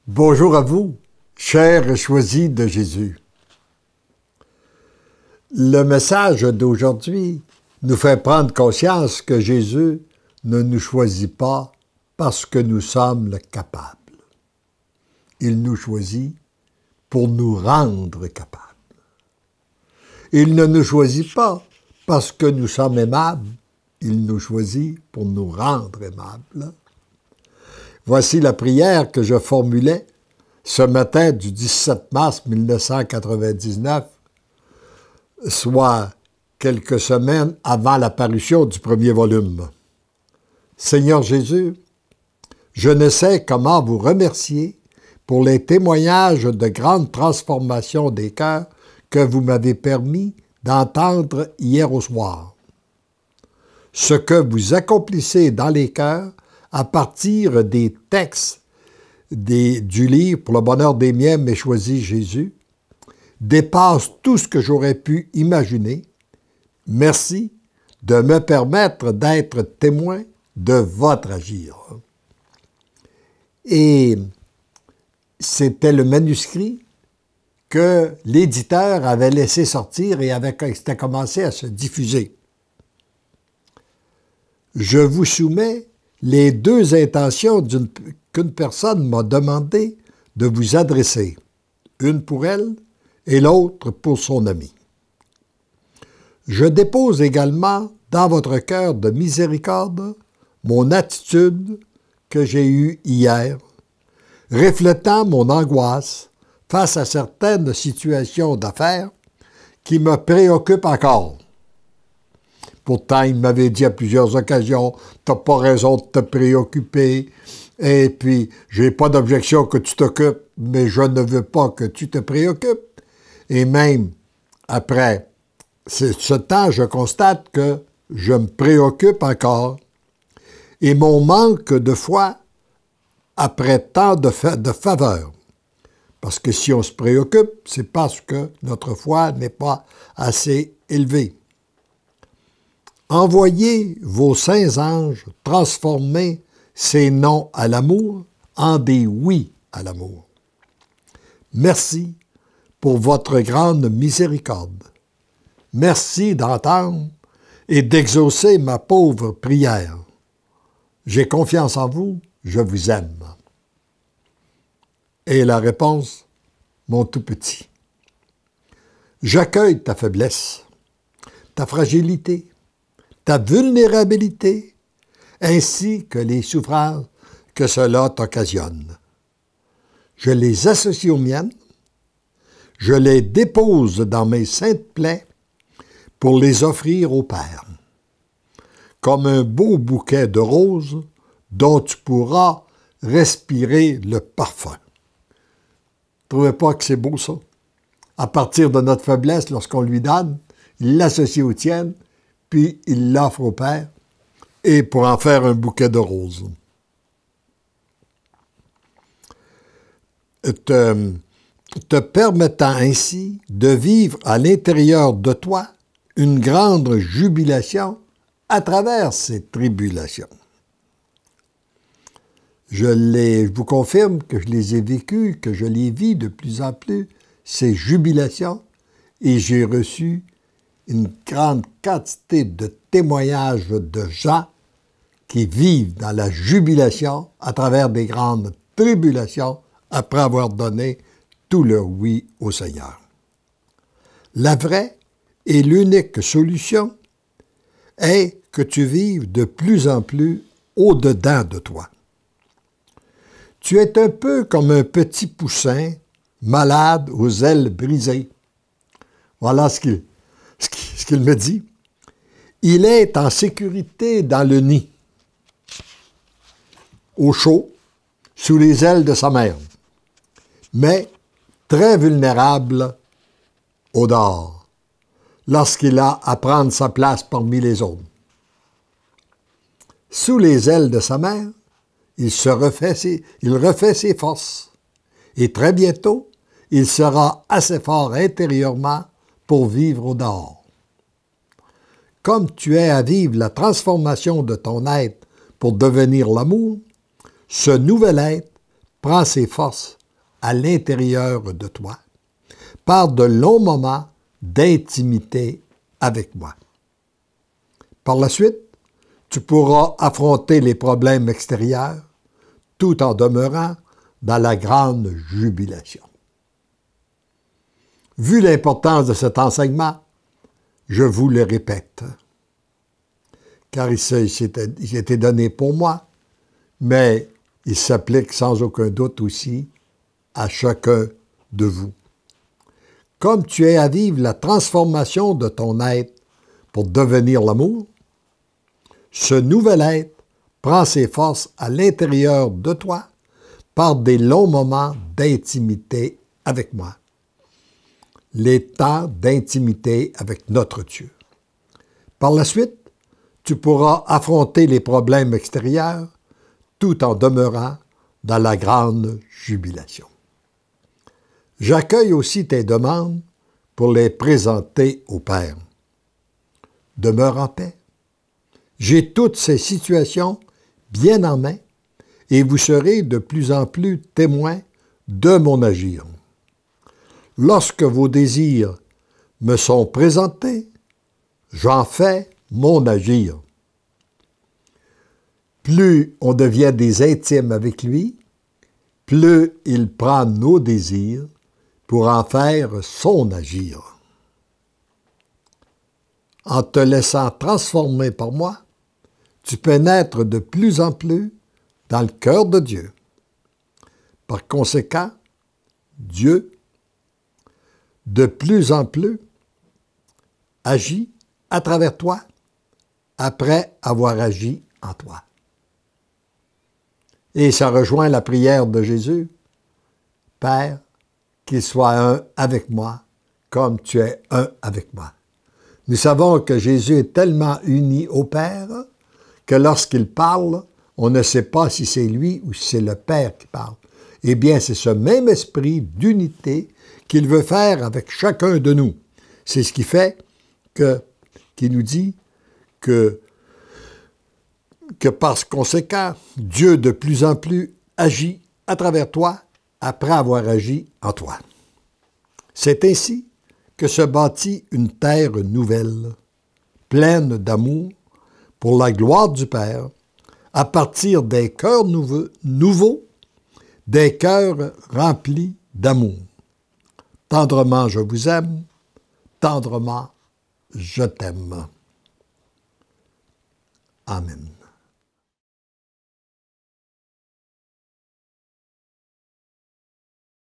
Bonjour à vous, chers choisis de Jésus. Le message d'aujourd'hui nous fait prendre conscience que Jésus ne nous choisit pas parce que nous sommes capables. Il nous choisit pour nous rendre capables. Il ne nous choisit pas parce que nous sommes aimables. Il nous choisit pour nous rendre aimables. Voici la prière que je formulais ce matin du 17 mars 1999, soit quelques semaines avant l'apparition du premier volume. Seigneur Jésus, je ne sais comment vous remercier pour les témoignages de grande transformation des cœurs que vous m'avez permis d'entendre hier au soir. Ce que vous accomplissez dans les cœurs à partir des textes du livre « Pour le bonheur des miens, mais choisis Jésus » dépasse tout ce que j'aurais pu imaginer. Merci de me permettre d'être témoin de votre agir. Et c'était le manuscrit que l'éditeur avait laissé sortir et c'était commencé à se diffuser. Je vous soumets les deux intentions qu'une personne m'a demandé de vous adresser, une pour elle et l'autre pour son ami. Je dépose également dans votre cœur de miséricorde mon attitude que j'ai eue hier, reflétant mon angoisse face à certaines situations d'affaires qui me préoccupent encore. Pourtant, il m'avait dit à plusieurs occasions, « Tu n'as pas raison de te préoccuper, et puis j'ai pas d'objection que tu t'occupes, mais je ne veux pas que tu te préoccupes. » Et même après ce temps, je constate que je me préoccupe encore. Et mon manque de foi après tant de faveur. Parce que si on se préoccupe, c'est parce que notre foi n'est pas assez élevée. Envoyez vos saints anges transformer ces non à l'amour en des oui à l'amour. Merci pour votre grande miséricorde. Merci d'entendre et d'exaucer ma pauvre prière. J'ai confiance en vous, je vous aime. Et la réponse, mon tout petit. J'accueille ta faiblesse, ta fragilité, ta vulnérabilité, ainsi que les souffrances que cela t'occasionne. Je les associe aux miennes, je les dépose dans mes saintes plaies pour les offrir au Père, comme un beau bouquet de roses dont tu pourras respirer le parfum. Trouvez pas que c'est beau, ça? À partir de notre faiblesse, lorsqu'on lui donne, il l'associe aux tiennes, puis il l'offre au Père, et pour en faire un bouquet de roses. Te permettant ainsi de vivre à l'intérieur de toi une grande jubilation à travers ces tribulations. Je vous confirme que je les ai vécues, que je les vis de plus en plus, ces jubilations, et j'ai reçu une grande quantité de témoignages de gens qui vivent dans la jubilation à travers des grandes tribulations après avoir donné tout leur oui au Seigneur. La vraie et l'unique solution est que tu vives de plus en plus au-dedans de toi. Tu es un peu comme un petit poussin malade aux ailes brisées. Voilà ce qu'il me dit. Il est en sécurité dans le nid, au chaud, sous les ailes de sa mère, mais très vulnérable au dehors, lorsqu'il a à prendre sa place parmi les autres. Sous les ailes de sa mère, il refait ses forces, et très bientôt, il sera assez fort intérieurement pour vivre au dehors. Comme tu es à vivre la transformation de ton être pour devenir l'amour, ce nouvel être prend ses forces à l'intérieur de toi par de longs moments d'intimité avec moi. Par la suite, tu pourras affronter les problèmes extérieurs tout en demeurant dans la grande jubilation. Vu l'importance de cet enseignement, je vous le répète, car il été donné pour moi, mais il s'applique sans aucun doute aussi à chacun de vous. Comme tu es à vivre la transformation de ton être pour devenir l'amour, ce nouvel être prend ses forces à l'intérieur de toi par des longs moments d'intimité avec moi. Les temps d'intimité avec notre Dieu. Par la suite, tu pourras affronter les problèmes extérieurs tout en demeurant dans la grande jubilation. J'accueille aussi tes demandes pour les présenter au Père. Demeure en paix. J'ai toutes ces situations bien en main et vous serez de plus en plus témoins de mon agir. Lorsque vos désirs me sont présentés, j'en fais mon agir. Plus on devient des intimes avec lui, plus il prend nos désirs pour en faire son agir. En te laissant transformer par moi, tu pénètres de plus en plus dans le cœur de Dieu. Par conséquent, Dieu, de plus en plus, agit à travers toi après avoir agi en toi. Et ça rejoint la prière de Jésus. Père, qu'il soit un avec moi, comme tu es un avec moi. Nous savons que Jésus est tellement uni au Père que lorsqu'il parle, on ne sait pas si c'est lui ou si c'est le Père qui parle. Eh bien, c'est ce même esprit d'unité qu'il veut faire avec chacun de nous. C'est ce qui fait qu'il nous dit que par conséquent, Dieu de plus en plus agit à travers toi après avoir agi en toi. C'est ainsi que se bâtit une terre nouvelle, pleine d'amour, pour la gloire du Père, à partir des cœurs nouveaux, des cœurs remplis d'amour. Tendrement je vous aime, tendrement je t'aime. Amen.